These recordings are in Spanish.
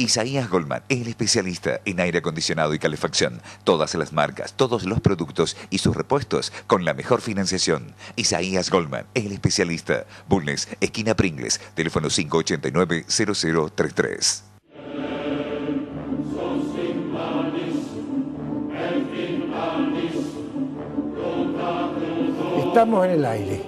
Isaías Goldman es el especialista en aire acondicionado y calefacción. Todas las marcas, todos los productos y sus repuestos con la mejor financiación. Isaías Goldman es el especialista. Bulnes, esquina Pringles, teléfono 589-0033. Estamos en el aire.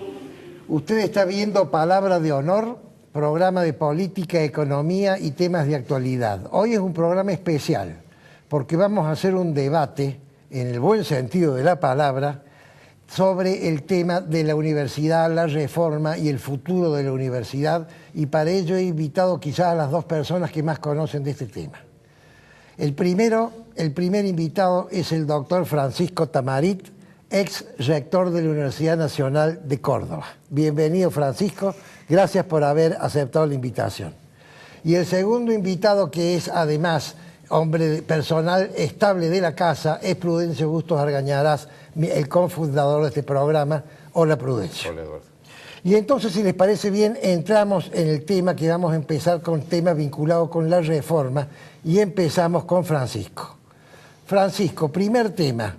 Usted está viendo Palabra de Honor, programa de política, economía y temas de actualidad. Hoy es un programa especial porque vamos a hacer un debate, en el buen sentido de la palabra, sobre el tema de la universidad, la reforma y el futuro de la universidad, y para ello he invitado quizás a las dos personas que más conocen de este tema. El primer invitado es el doctor Francisco Tamarit, ex rector de la Universidad Nacional de Córdoba. Bienvenido, Francisco, gracias por haber aceptado la invitación. Y el segundo invitado, que es además hombre personal estable de la casa, es Prudencio Bustos Argañarás, el cofundador de este programa. Hola, Prudencio. Hola, Eduardo. Y entonces, si les parece bien, entramos en el tema que vamos a empezar con tema vinculado con la reforma, y empezamos con Francisco. Francisco, primer tema.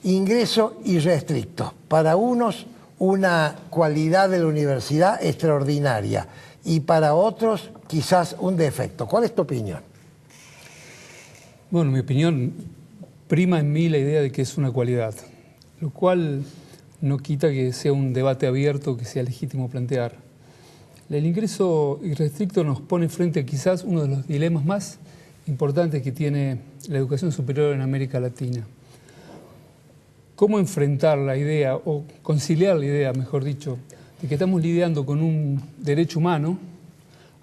Ingreso irrestricto. Para unos, una cualidad de la universidad extraordinaria y para otros, quizás un defecto. ¿Cuál es tu opinión? Bueno, mi opinión prima en mí la idea de que es una cualidad, lo cual no quita que sea un debate abierto que sea legítimo plantear. El ingreso irrestricto nos pone frente a quizás uno de los dilemas más importantes que tiene la educación superior en América Latina. ¿Cómo enfrentar la idea, o conciliar la idea, mejor dicho, de que estamos lidiando con un derecho humano,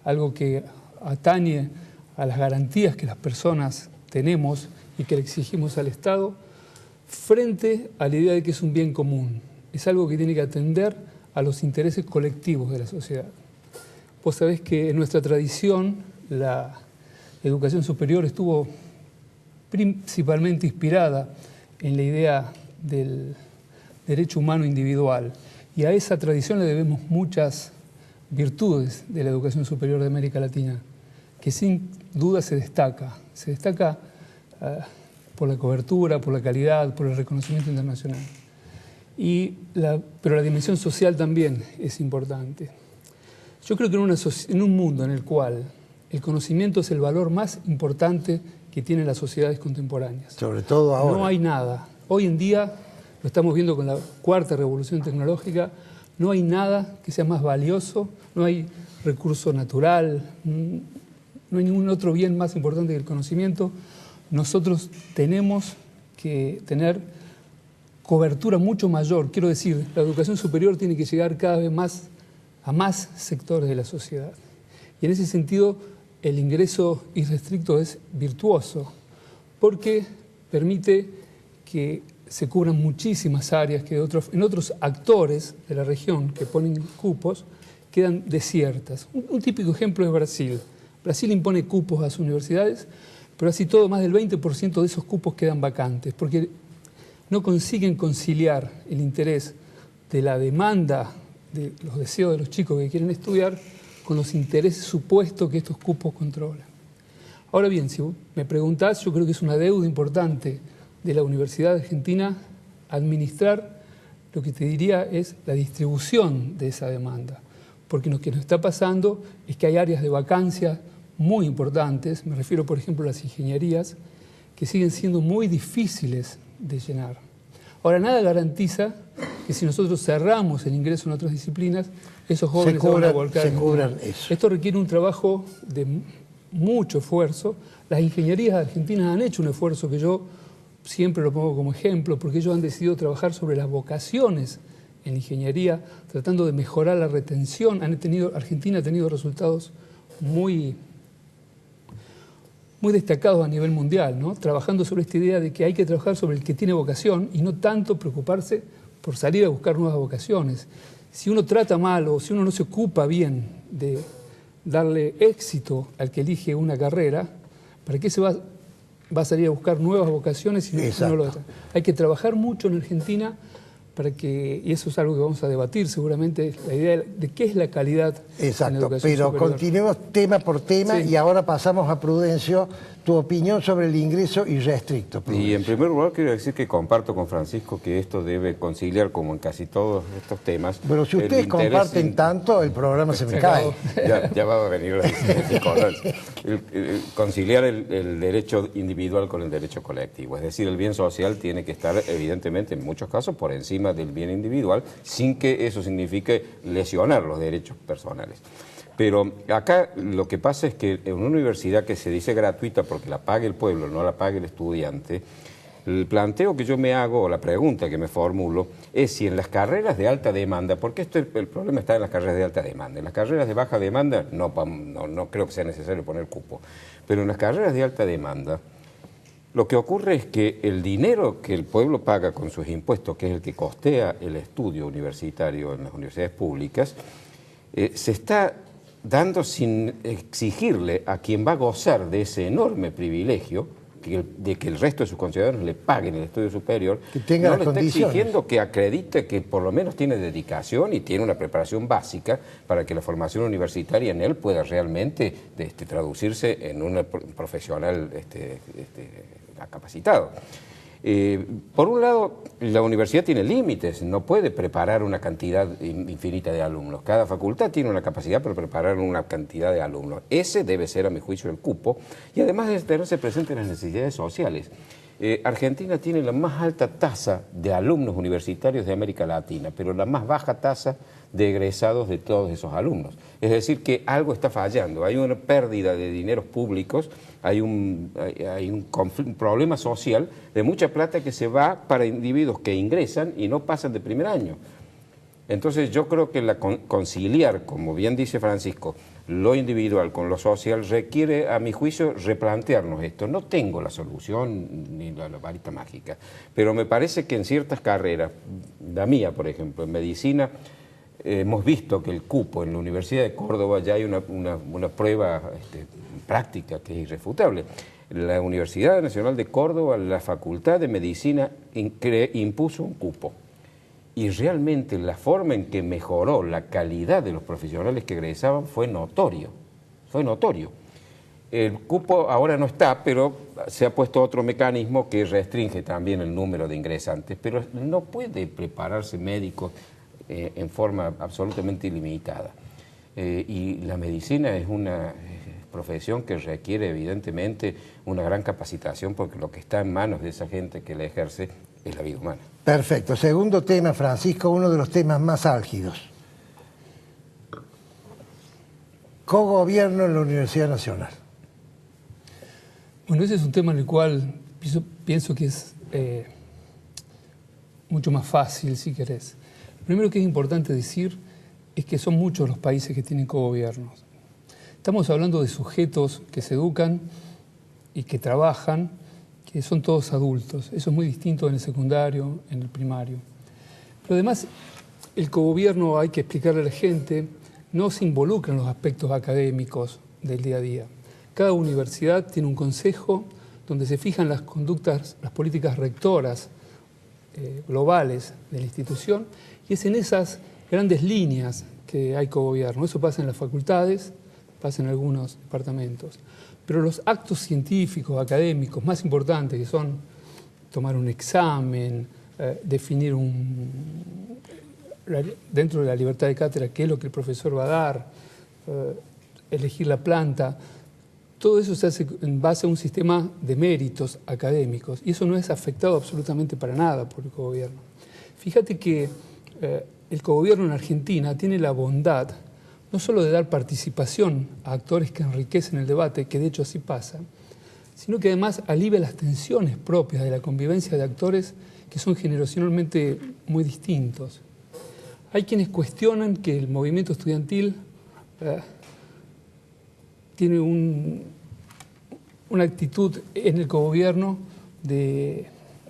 algo que atañe a las garantías que las personas tenemos y que le exigimos al Estado, frente a la idea de que es un bien común? Es algo que tiene que atender a los intereses colectivos de la sociedad. Vos sabés que en nuestra tradición la educación superior estuvo principalmente inspirada en la idea del derecho humano individual, y a esa tradición le debemos muchas virtudes de la educación superior de América Latina, que sin duda se destaca por la cobertura, por la calidad, por el reconocimiento internacional. Pero la dimensión social también es importante. Yo creo que en un mundo en el cual el conocimiento es el valor más importante que tienen las sociedades contemporáneas. Sobre todo ahora. No hay nada. Hoy en día, lo estamos viendo con la cuarta revolución tecnológica, no hay nada que sea más valioso, no hay recurso natural, no hay ningún otro bien más importante que el conocimiento. Nosotros tenemos que tener cobertura mucho mayor. Quiero decir, la educación superior tiene que llegar cada vez más a más sectores de la sociedad. Y en ese sentido, el ingreso irrestricto es virtuoso, porque permite que se cubran muchísimas áreas que en otros actores de la región que ponen cupos quedan desiertas. Un típico ejemplo es Brasil. Brasil impone cupos a sus universidades, pero así todo, más del 20% de esos cupos quedan vacantes, porque no consiguen conciliar el interés de la demanda, de los deseos de los chicos que quieren estudiar, con los intereses supuestos que estos cupos controlan. Ahora bien, si me preguntás, yo creo que es una deuda importante de la Universidad Argentina administrar lo que te diría es la distribución de esa demanda, porque lo que nos está pasando es que hay áreas de vacancia muy importantes, me refiero por ejemplo a las ingenierías, que siguen siendo muy difíciles de llenar. Ahora, nada garantiza que si nosotros cerramos el ingreso en otras disciplinas, esos jóvenes se van a volcar. Esto requiere un trabajo de mucho esfuerzo. Las ingenierías argentinas han hecho un esfuerzo que yo siempre lo pongo como ejemplo, porque ellos han decidido trabajar sobre las vocaciones en ingeniería, tratando de mejorar la retención. Argentina ha tenido resultados muy destacados a nivel mundial, ¿no? Trabajando sobre esta idea de que hay que trabajar sobre el que tiene vocación y no tanto preocuparse por salir a buscar nuevas vocaciones. Si uno trata mal o si uno no se ocupa bien de darle éxito al que elige una carrera, ¿para qué se va a salir a buscar nuevas vocaciones si no lo hace? Hay que trabajar mucho en Argentina y eso es algo que vamos a debatir seguramente, la idea de qué es la calidad en la Exacto, educación pero superior. continuemos tema por tema Sí. y ahora pasamos a Prudencio, tu opinión sobre el ingreso irrestricto. Y Prudencio. en primer lugar quiero decir que comparto con Francisco que esto debe conciliar, como en casi todos estos temas. Pero si el ustedes interés comparten tanto, el programa se me cae. Ya va a venir la discordancia. Conciliar el derecho individual con el derecho colectivo. Es decir, el bien social tiene que estar, evidentemente, en muchos casos, por encima del bien individual, sin que eso signifique lesionar los derechos personales. Pero acá lo que pasa es que en una universidad que se dice gratuita porque la pague el pueblo, no la pague el estudiante, el planteo que yo me hago, o la pregunta que me formulo, es si en las carreras de alta demanda, porque el problema está en las carreras de alta demanda, en las carreras de baja demanda no creo que sea necesario poner cupo, pero en las carreras de alta demanda, lo que ocurre es que el dinero que el pueblo paga con sus impuestos, que es el que costea el estudio universitario en las universidades públicas, se está dando sin exigirle a quien va a gozar de ese enorme privilegio, de que el resto de sus conciudadanos le paguen el estudio superior, Que tenga no las le está condiciones. exigiendo que acredite que por lo menos tiene dedicación y tiene una preparación básica para que la formación universitaria en él pueda realmente traducirse en un profesional capacitado. Por un lado, la universidad tiene límites, no puede preparar una cantidad infinita de alumnos. Cada facultad tiene una capacidad para preparar una cantidad de alumnos. Ese debe ser, a mi juicio, el cupo, y además debe tenerse presente las necesidades sociales. Argentina tiene la más alta tasa de alumnos universitarios de América Latina, pero la más baja tasa de egresados de todos esos alumnos. Es decir, que algo está fallando, hay una pérdida de dineros públicos, hay un problema social de mucha plata que se va para individuos que ingresan y no pasan de primer año. Entonces yo creo que conciliar, como bien dice Francisco, lo individual con lo social requiere, a mi juicio, replantearnos esto. No tengo la solución ni la varita mágica, pero me parece que en ciertas carreras, la mía por ejemplo, en medicina, hemos visto que el cupo en la Universidad de Córdoba ya hay una prueba práctica que es irrefutable. La Universidad Nacional de Córdoba, la Facultad de Medicina, impuso un cupo. Y realmente la forma en que mejoró la calidad de los profesionales que egresaban fue notorio. Fue notorio. El cupo ahora no está, pero se ha puesto otro mecanismo que restringe también el número de ingresantes. Pero no puede prepararse médico en forma absolutamente ilimitada. Y la medicina es una profesión que requiere evidentemente una gran capacitación, porque lo que está en manos de esa gente que la ejerce es la vida humana. Perfecto. Segundo tema, Francisco, uno de los temas más álgidos. Cogobierno en la Universidad Nacional. Bueno, ese es un tema en el cual pienso que es mucho más fácil, si querés. Lo primero que es importante decir es que son muchos los países que tienen cogobiernos. Estamos hablando de sujetos que se educan y que trabajan, que son todos adultos. Eso es muy distinto en el secundario, en el primario. Pero además, el cogobierno, hay que explicarle a la gente, no se involucra en los aspectos académicos del día a día. Cada universidad tiene un consejo donde se fijan las conductas, las políticas rectoras globales de la institución, y es en esas grandes líneas que hay cogobierno. Eso pasa en las facultades, pasa en algunos departamentos. Pero los actos científicos, académicos más importantes, que son tomar un examen, definir dentro de la libertad de cátedra qué es lo que el profesor va a dar, elegir la planta, todo eso se hace en base a un sistema de méritos académicos, y eso no es afectado absolutamente para nada por el cogobierno. Fíjate que el cogobierno en Argentina tiene la bondad no solo de dar participación a actores que enriquecen el debate, que de hecho así pasa, sino que además alivia las tensiones propias de la convivencia de actores que son generacionalmente muy distintos. Hay quienes cuestionan que el movimiento estudiantil tiene una actitud en el cogobierno de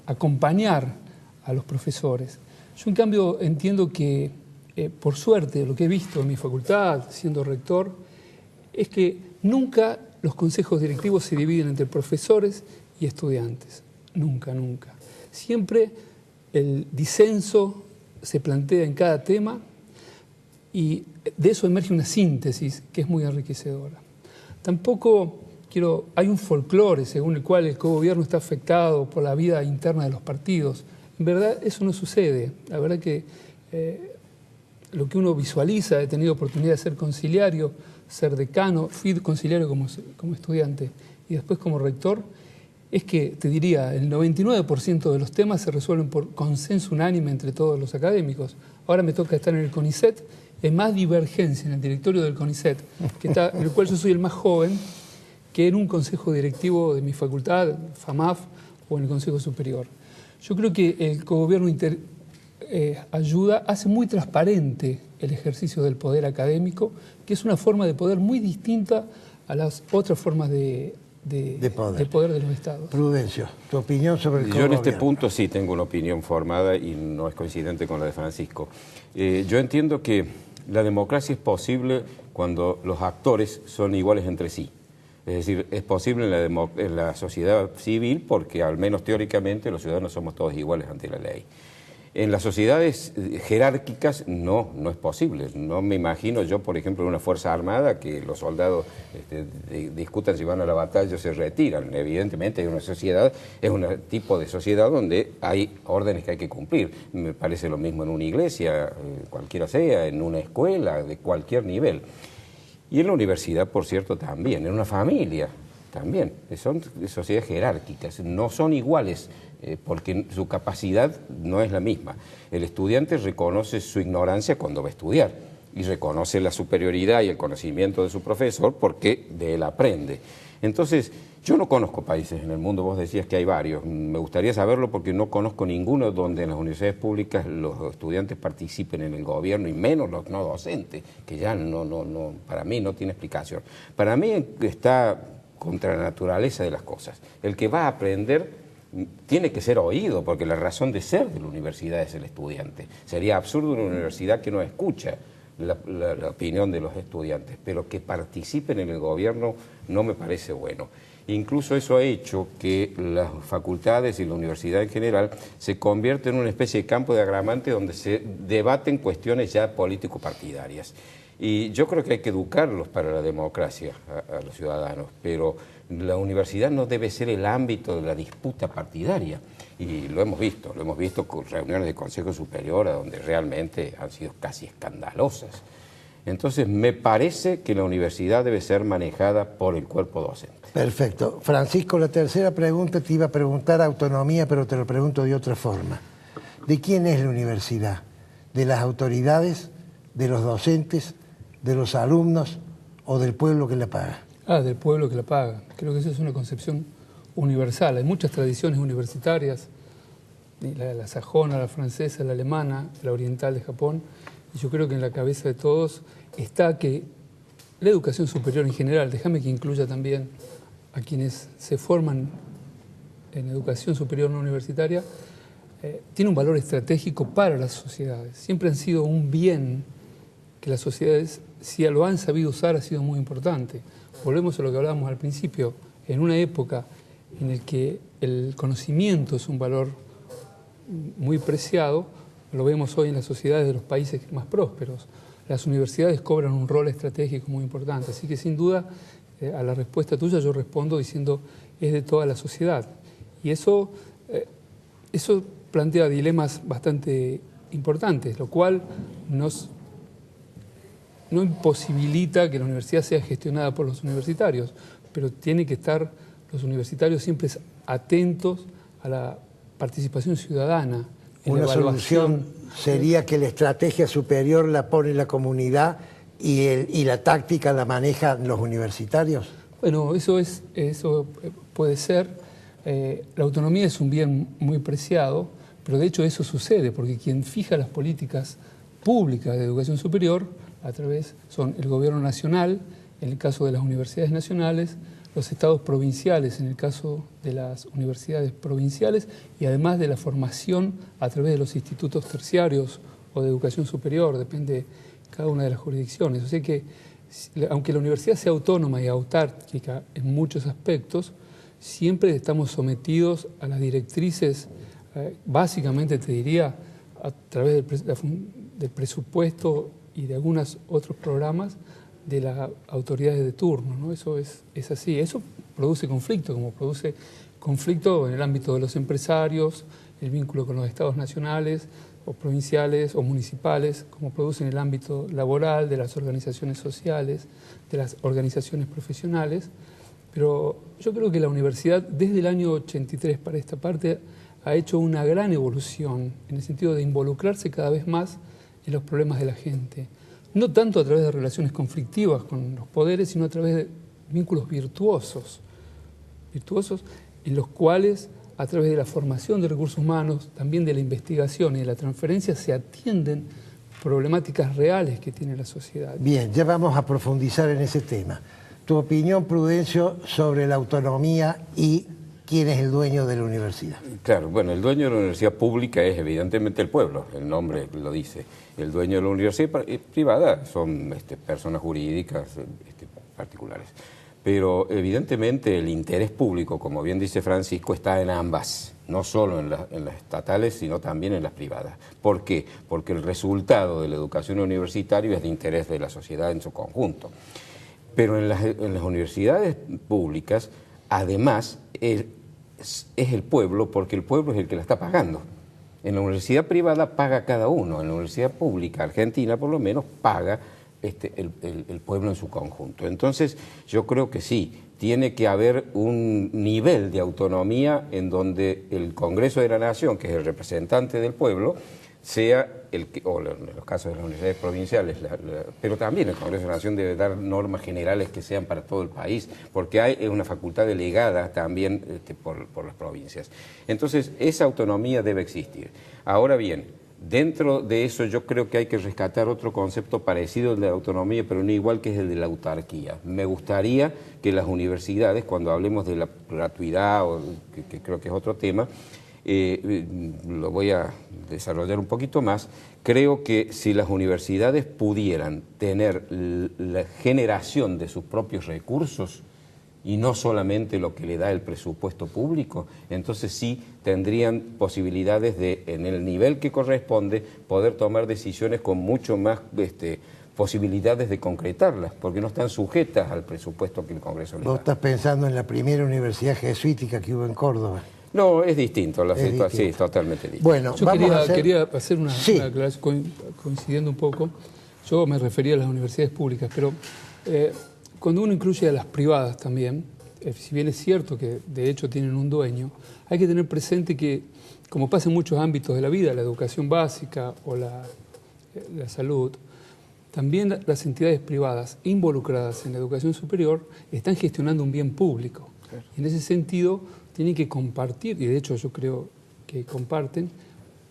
acompañar a los profesores. Yo, en cambio, entiendo que, por suerte, lo que he visto en mi facultad, siendo rector, es que nunca los consejos directivos se dividen entre profesores y estudiantes. Nunca, nunca. Siempre el disenso se plantea en cada tema y de eso emerge una síntesis que es muy enriquecedora. Tampoco hay un folclore según el cual el cogobierno está afectado por la vida interna de los partidos. En verdad eso no sucede. La verdad que lo que uno visualiza, he tenido oportunidad de ser conciliario, ser decano, fui conciliario como estudiante y después como rector, es que, te diría, el 99% de los temas se resuelven por consenso unánime entre todos los académicos. Ahora me toca estar en el CONICET, hay más divergencia en el directorio del CONICET, en el cual yo soy el más joven, que en un consejo directivo de mi facultad, FAMAF, o en el Consejo Superior. Yo creo que el cogobierno ayuda, hace muy transparente el ejercicio del poder académico, que es una forma de poder muy distinta a las otras formas de poder de los estados. Prudencio, tu opinión sobre el Yo en este cogobierno. punto sí tengo una opinión formada y no es coincidente con la de Francisco. Yo entiendo que la democracia es posible cuando los actores son iguales entre sí. Es decir, es posible en la sociedad civil porque al menos teóricamente los ciudadanos somos todos iguales ante la ley. En las sociedades jerárquicas no es posible. No me imagino yo, por ejemplo, en una fuerza armada que los soldados discutan si van a la batalla o se retiran. Evidentemente hay una sociedad, es un tipo de sociedad donde hay órdenes que hay que cumplir. Me parece lo mismo en una iglesia, cualquiera sea, en una escuela, de cualquier nivel. Y en la universidad, por cierto, también, en una familia también. Son sociedades jerárquicas, no son iguales porque su capacidad no es la misma. El estudiante reconoce su ignorancia cuando va a estudiar y reconoce la superioridad y el conocimiento de su profesor porque de él aprende. Entonces, yo no conozco países en el mundo, vos decías que hay varios, me gustaría saberlo porque no conozco ninguno donde en las universidades públicas los estudiantes participen en el gobierno y menos los no docentes, que ya no, para mí no tiene explicación. Para mí está contra la naturaleza de las cosas. El que va a aprender tiene que ser oído, porque la razón de ser de la universidad es el estudiante. Sería absurdo una universidad que no escucha la opinión de los estudiantes, pero que participen en el gobierno no me parece bueno. Incluso eso ha hecho que las facultades y la universidad en general se convierten en una especie de campo de agramante donde se debaten cuestiones ya político-partidarias. Y yo creo que hay que educarlos para la democracia a los ciudadanos, pero la universidad no debe ser el ámbito de la disputa partidaria. Y lo hemos visto con reuniones de Consejo Superior donde realmente han sido casi escandalosas. Entonces, me parece que la universidad debe ser manejada por el cuerpo docente. Perfecto. Francisco, la tercera pregunta te iba a preguntar autonomía, pero te lo pregunto de otra forma. ¿De quién es la universidad? ¿De las autoridades, de los docentes, de los alumnos o del pueblo que la paga? Del pueblo que la paga. Creo que esa es una concepción universal. Hay muchas tradiciones universitarias, la sajona, la francesa, la alemana, la oriental de Japón, y yo creo que en la cabeza de todos está que la educación superior en general, déjame que incluya también a quienes se forman en educación superior no universitaria, tiene un valor estratégico para las sociedades. Siempre han sido un bien que las sociedades, si lo han sabido usar, ha sido muy importante. Volvemos a lo que hablábamos al principio, en una época en la que el conocimiento es un valor muy preciado, lo vemos hoy en las sociedades de los países más prósperos. Las universidades cobran un rol estratégico muy importante, así que sin duda a la respuesta tuya yo respondo diciendo es de toda la sociedad. Y eso plantea dilemas bastante importantes, lo cual no imposibilita que la universidad sea gestionada por los universitarios, pero tiene que estar los universitarios siempre atentos a la participación ciudadana. Una solución sería que la estrategia superior la pone la comunidad y la táctica la manejan los universitarios. Bueno, eso puede ser. La autonomía es un bien muy preciado, pero de hecho eso sucede, porque quien fija las políticas públicas de educación superior son el gobierno nacional, en el caso de las universidades nacionales, los estados provinciales, en el caso de las universidades provinciales, y además de la formación a través de los institutos terciarios o de educación superior, depende de cada una de las jurisdicciones. O sea que, aunque la universidad sea autónoma y autárquica en muchos aspectos, siempre estamos sometidos a las directrices, básicamente te diría, a través del presupuesto y de algunos otros programas de las autoridades de turno, ¿no? Eso es así. Eso produce conflicto, como produce conflicto en el ámbito de los empresarios, el vínculo con los estados nacionales o provinciales o municipales, como produce en el ámbito laboral, de las organizaciones sociales, de las organizaciones profesionales. Pero yo creo que la universidad, desde el año 83 para esta parte, ha hecho una gran evolución en el sentido de involucrarse cada vez más en los problemas de la gente. No tanto a través de relaciones conflictivas con los poderes, sino a través de vínculos virtuosos en los cuales, a través de la formación de recursos humanos, también de la investigación y de la transferencia, se atienden problemáticas reales que tiene la sociedad. Bien, ya vamos a profundizar en ese tema. Tu opinión, Prudencio, sobre la autonomía y quién es el dueño de la universidad. Claro, bueno, el dueño de la universidad pública es evidentemente el pueblo, el nombre lo dice. El dueño de la universidad privada son personas jurídicas particulares. Pero evidentemente el interés público, como bien dice Francisco, está en ambas, no solo en las estatales, sino también en las privadas. ¿Por qué? Porque el resultado de la educación universitaria es de interés de la sociedad en su conjunto. Pero en las universidades públicas, además, es el pueblo, porque el pueblo es el que la está pagando. En la universidad privada paga cada uno, en la universidad pública, Argentina por lo menos, paga el pueblo en su conjunto. Entonces, yo creo que sí, tiene que haber un nivel de autonomía en donde el Congreso de la Nación, que es el representante del pueblo, sea el que, o en los casos de las universidades provinciales, pero también el Congreso de la Nación debe dar normas generales que sean para todo el país, porque hay una facultad delegada también por las provincias. Entonces, esa autonomía debe existir. Ahora bien, dentro de eso yo creo que hay que rescatar otro concepto parecido al de la autonomía, pero no igual, que es el de la autarquía. Me gustaría que las universidades, cuando hablemos de la gratuidad, o que creo que es otro tema, lo voy a desarrollar un poquito más. Creo que si las universidades pudieran tener la generación de sus propios recursos y no solamente lo que le da el presupuesto público, entonces sí tendrían posibilidades de, en el nivel que corresponde, poder tomar decisiones con mucho más posibilidades de concretarlas, porque no están sujetas al presupuesto que el Congreso les da. ¿Vos estás pensando en la primera universidad jesuítica que hubo en Córdoba? No, es distinto, la situación sí, es totalmente distinto. Bueno, yo quería hacer una aclaración, coincidiendo un poco. Yo me refería a las universidades públicas, pero cuando uno incluye a las privadas también, si bien es cierto que de hecho tienen un dueño, hay que tener presente que, como pasa en muchos ámbitos de la vida, la educación básica o la salud, también las entidades privadas involucradas en la educación superior están gestionando un bien público. Claro. En ese sentido, tienen que compartir, y de hecho yo creo que comparten,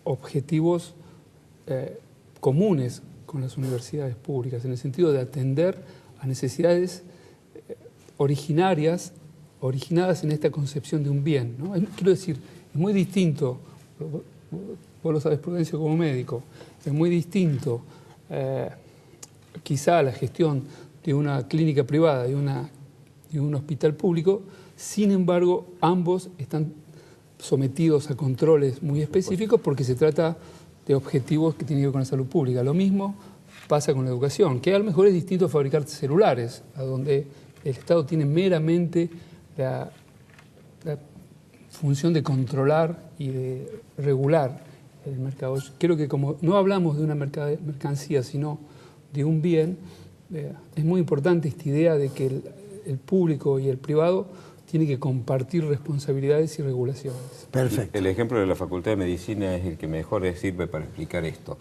objetivos comunes con las universidades públicas, en el sentido de atender a necesidades originadas en esta concepción de un bien, ¿no? Quiero decir, es muy distinto, vos lo sabes, Prudencio, como médico, es muy distinto quizá la gestión de una clínica privada y un hospital público. Sin embargo, ambos están sometidos a controles muy específicos porque se trata de objetivos que tienen que ver con la salud pública. Lo mismo pasa con la educación, que a lo mejor es distinto a fabricar celulares, a donde el Estado tiene meramente la función de controlar y de regular el mercado. Creo que como no hablamos de una mercancía, sino de un bien, es muy importante esta idea de que el público y el privado tienen que compartir responsabilidades y regulaciones. Perfecto. El ejemplo de la Facultad de Medicina es el que mejor sirve para explicar esto.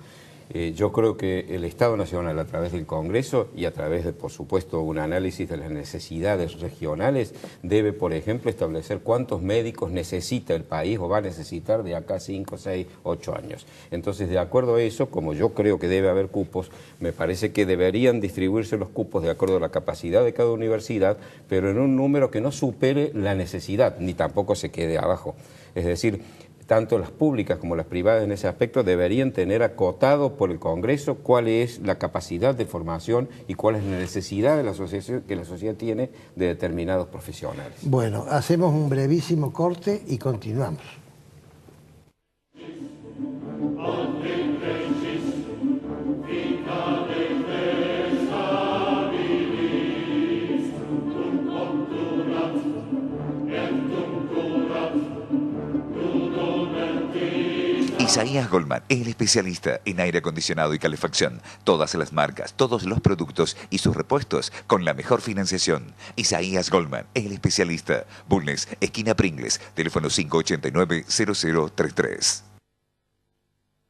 Yo creo que el Estado Nacional, a través del Congreso y a través de, por supuesto, un análisis de las necesidades regionales, debe, por ejemplo, establecer cuántos médicos necesita el país o va a necesitar de acá 5, 6, 8 años. Entonces, de acuerdo a eso, como yo creo que debe haber cupos, me parece que deberían distribuirse los cupos de acuerdo a la capacidad de cada universidad, pero en un número que no supere la necesidad, ni tampoco se quede abajo. Es decir, tanto las públicas como las privadas en ese aspecto deberían tener acotado por el Congreso cuál es la capacidad de formación y cuál es la necesidad de la asociación que la sociedad tiene de determinados profesionales. Bueno, hacemos un brevísimo corte y continuamos. Isaías Goldman, el especialista en aire acondicionado y calefacción. Todas las marcas, todos los productos y sus repuestos con la mejor financiación. Isaías Goldman, el especialista. Bulnes, esquina Pringles, teléfono 589-0033.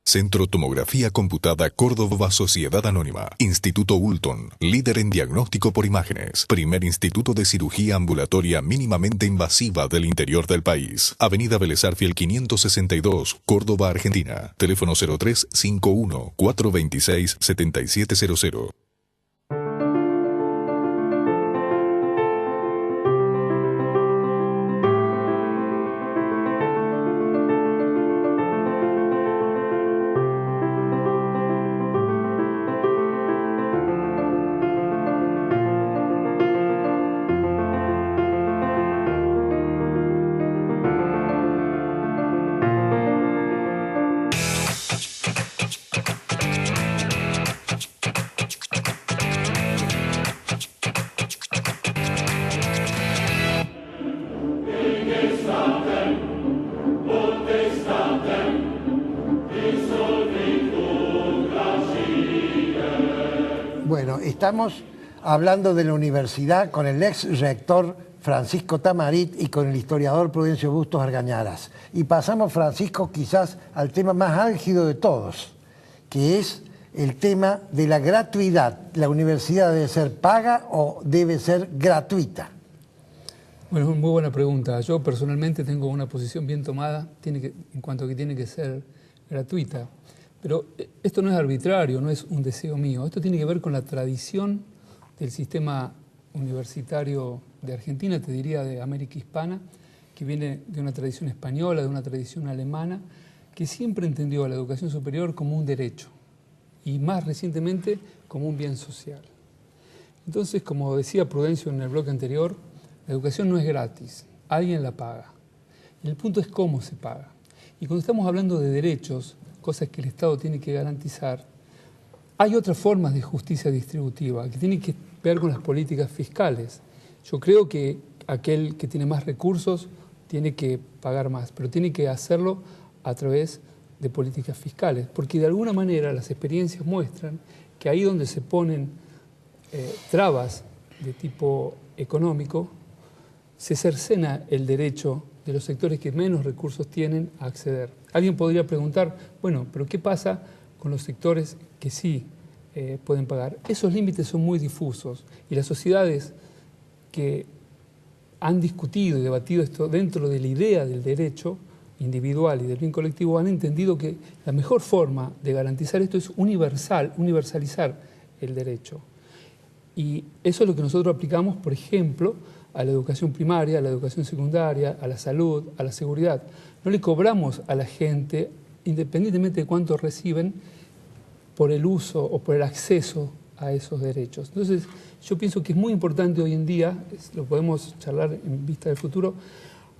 Centro Tomografía Computada Córdoba Sociedad Anónima. Instituto Ulton, líder en diagnóstico por imágenes. Primer instituto de cirugía ambulatoria mínimamente invasiva del interior del país. Avenida Vélez Arfiel 562, Córdoba, Argentina. Teléfono 0351-426-7700. Bueno, estamos hablando de la universidad con el ex rector Francisco Tamarit y con el historiador Prudencio Bustos Argañarás. Y pasamos, Francisco, quizás al tema más álgido de todos, que es el tema de la gratuidad. ¿La universidad debe ser paga o debe ser gratuita? Bueno, es una muy buena pregunta. Yo personalmente tengo una posición bien tomada en cuanto a que tiene que ser gratuita. Pero esto no es arbitrario, no es un deseo mío. Esto tiene que ver con la tradición del sistema universitario de Argentina, te diría de América Hispana, que viene de una tradición española, de una tradición alemana, que siempre entendió a la educación superior como un derecho y más recientemente como un bien social. Entonces, como decía Prudencio en el bloque anterior, la educación no es gratis, alguien la paga. Y el punto es cómo se paga. Y cuando estamos hablando de derechos, cosas que el Estado tiene que garantizar, hay otras formas de justicia distributiva que tienen que ver con las políticas fiscales. Yo creo que aquel que tiene más recursos tiene que pagar más, pero tiene que hacerlo a través de políticas fiscales, porque de alguna manera las experiencias muestran que ahí donde se ponen trabas de tipo económico, se cercena el derecho de los sectores que menos recursos tienen a acceder. Alguien podría preguntar, bueno, pero ¿qué pasa con los sectores que sí pueden pagar? Esos límites son muy difusos y las sociedades que han discutido y debatido esto dentro de la idea del derecho individual y del bien colectivo han entendido que la mejor forma de garantizar esto es universalizar el derecho. Y eso es lo que nosotros aplicamos, por ejemplo, a la educación primaria, a la educación secundaria, a la salud, a la seguridad. No le cobramos a la gente, independientemente de cuánto reciben, por el uso o por el acceso a esos derechos. Entonces, yo pienso que es muy importante hoy en día, lo podemos charlar en vista del futuro,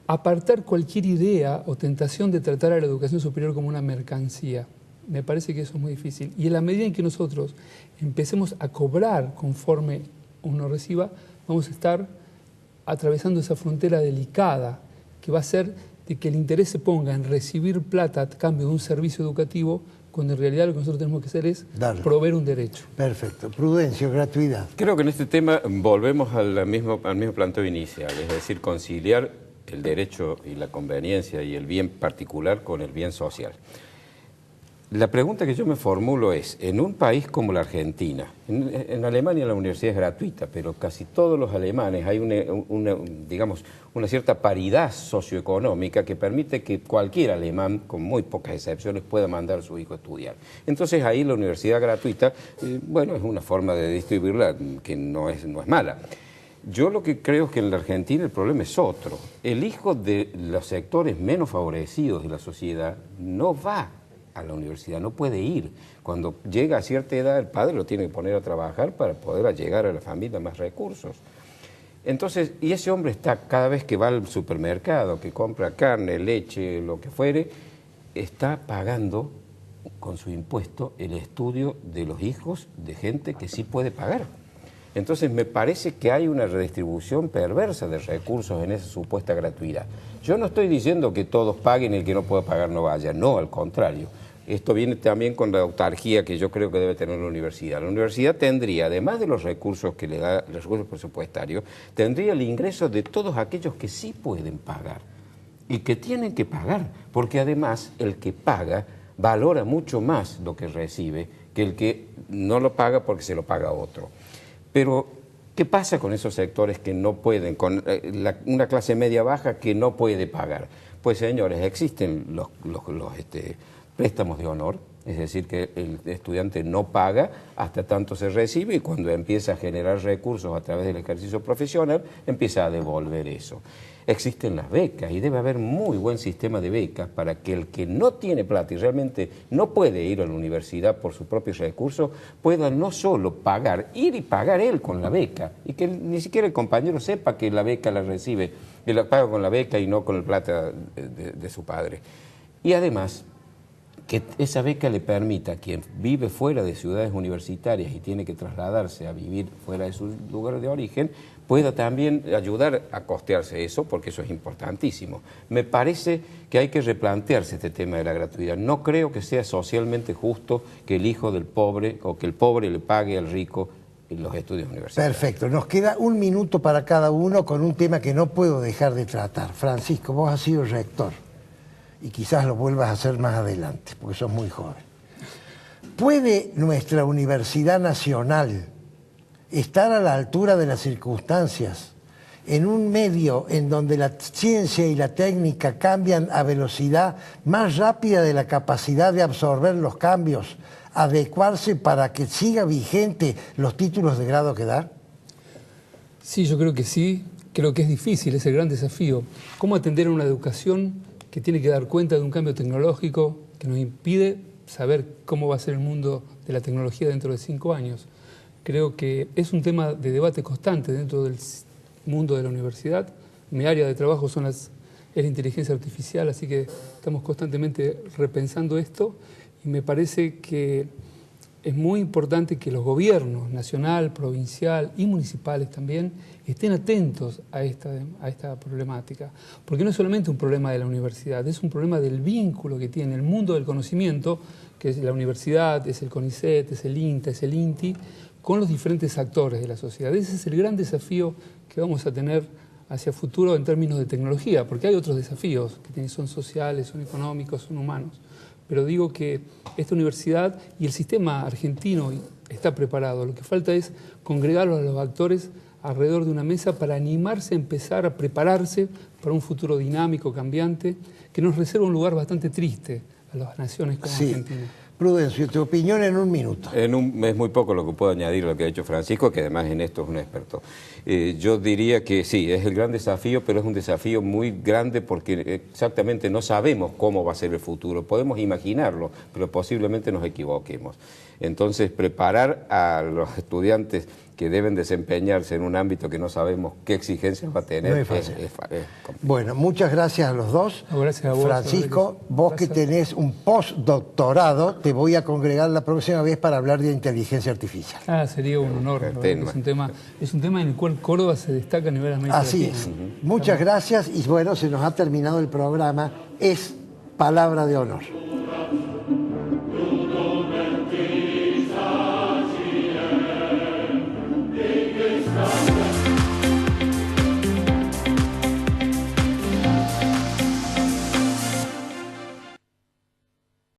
apartar cualquier idea o tentación de tratar a la educación superior como una mercancía. Me parece que eso es muy difícil. Y en la medida en que nosotros empecemos a cobrar conforme uno reciba, vamos a estar atravesando esa frontera delicada que va a ser de que el interés se ponga en recibir plata a cambio de un servicio educativo, cuando en realidad lo que nosotros tenemos que hacer es proveer un derecho. Perfecto. Prudencio, gratuidad. Creo que en este tema volvemos al mismo planteo inicial, es decir, conciliar el derecho y la conveniencia y el bien particular con el bien social. La pregunta que yo me formulo es, en un país como la Argentina, en Alemania la universidad es gratuita, pero casi todos los alemanes hay una cierta paridad socioeconómica que permite que cualquier alemán, con muy pocas excepciones, pueda mandar a su hijo a estudiar. Entonces ahí la universidad gratuita, bueno, es una forma de distribuirla que no es mala. Yo lo que creo es que en la Argentina el problema es otro. El hijo de los sectores menos favorecidos de la sociedad no va a la universidad, no puede ir. Cuando llega a cierta edad, el padre lo tiene que poner a trabajar para poder llegar a la familia más recursos. Entonces, y ese hombre está, cada vez que va al supermercado, que compra carne, leche, lo que fuere, está pagando con su impuesto el estudio de los hijos de gente que sí puede pagar. Entonces me parece que hay una redistribución perversa de recursos en esa supuesta gratuidad. Yo no estoy diciendo que todos paguen y el que no pueda pagar no vaya, no, al contrario. Esto viene también con la autarquía que yo creo que debe tener la universidad. La universidad tendría, además de los recursos que le da, los recursos presupuestarios, tendría el ingreso de todos aquellos que sí pueden pagar y que tienen que pagar, porque además el que paga valora mucho más lo que recibe que el que no lo paga porque se lo paga otro. Pero, ¿qué pasa con esos sectores que no pueden, con una clase media baja que no puede pagar? Pues señores, existen los préstamos de honor, es decir, que el estudiante no paga hasta tanto se recibe y cuando empieza a generar recursos a través del ejercicio profesional, empieza a devolver eso. Existen las becas y debe haber muy buen sistema de becas para que el que no tiene plata y realmente no puede ir a la universidad por sus propios recursos, pueda no solo pagar, ir y pagar él con la beca y que ni siquiera el compañero sepa que la beca la recibe, que la paga con la beca y no con la plata de su padre. Y además, que esa beca le permita a quien vive fuera de ciudades universitarias y tiene que trasladarse a vivir fuera de su lugar de origen, pueda también ayudar a costearse eso, porque eso es importantísimo. Me parece que hay que replantearse este tema de la gratuidad. No creo que sea socialmente justo que el hijo del pobre o que el pobre le pague al rico los estudios universitarios. Perfecto, nos queda un minuto para cada uno con un tema que no puedo dejar de tratar. Francisco, vos has sido rector y quizás lo vuelvas a hacer más adelante, porque sos muy joven. ¿Puede nuestra Universidad Nacional estar a la altura de las circunstancias en un medio en donde la ciencia y la técnica cambian a velocidad más rápida de la capacidad de absorber los cambios, adecuarse para que siga vigente los títulos de grado que da? Sí, yo creo que sí. Creo que es difícil, es el gran desafío. ¿Cómo atender a una educación que tiene que dar cuenta de un cambio tecnológico que nos impide saber cómo va a ser el mundo de la tecnología dentro de 5 años? Creo que es un tema de debate constante dentro del mundo de la universidad. Mi área de trabajo es la inteligencia artificial, así que estamos constantemente repensando esto y me parece que es muy importante que los gobiernos nacional, provincial y municipales también estén atentos a esta problemática, porque no es solamente un problema de la universidad, es un problema del vínculo que tiene el mundo del conocimiento, que es la universidad, es el CONICET, es el INTA, es el INTI, con los diferentes actores de la sociedad. Ese es el gran desafío que vamos a tener hacia futuro en términos de tecnología, porque hay otros desafíos que son sociales, son económicos, son humanos. Pero digo que esta universidad y el sistema argentino está preparado. Lo que falta es congregar a los actores alrededor de una mesa para animarse a empezar a prepararse para un futuro dinámico, cambiante, que nos reserva un lugar bastante triste a las naciones como Argentina. Prudencio, tu opinión en un minuto. Es muy poco lo que puedo añadir a lo que ha dicho Francisco, que además en esto es un experto. Yo diría que sí, es el gran desafío, pero es un desafío muy grande porque exactamente no sabemos cómo va a ser el futuro. Podemos imaginarlo, pero posiblemente nos equivoquemos. Entonces, preparar a los estudiantes que deben desempeñarse en un ámbito que no sabemos qué exigencias va a tener. No es fácil. Bueno, muchas gracias a los dos. Gracias a vos. Francisco, vos que tenés un postdoctorado, te voy a congregar la próxima vez para hablar de inteligencia artificial. Sería un honor. Es un tema en el cual Córdoba se destaca a nivel América Así Latina. es. Muchas gracias y bueno, se nos ha terminado el programa. Es palabra de honor.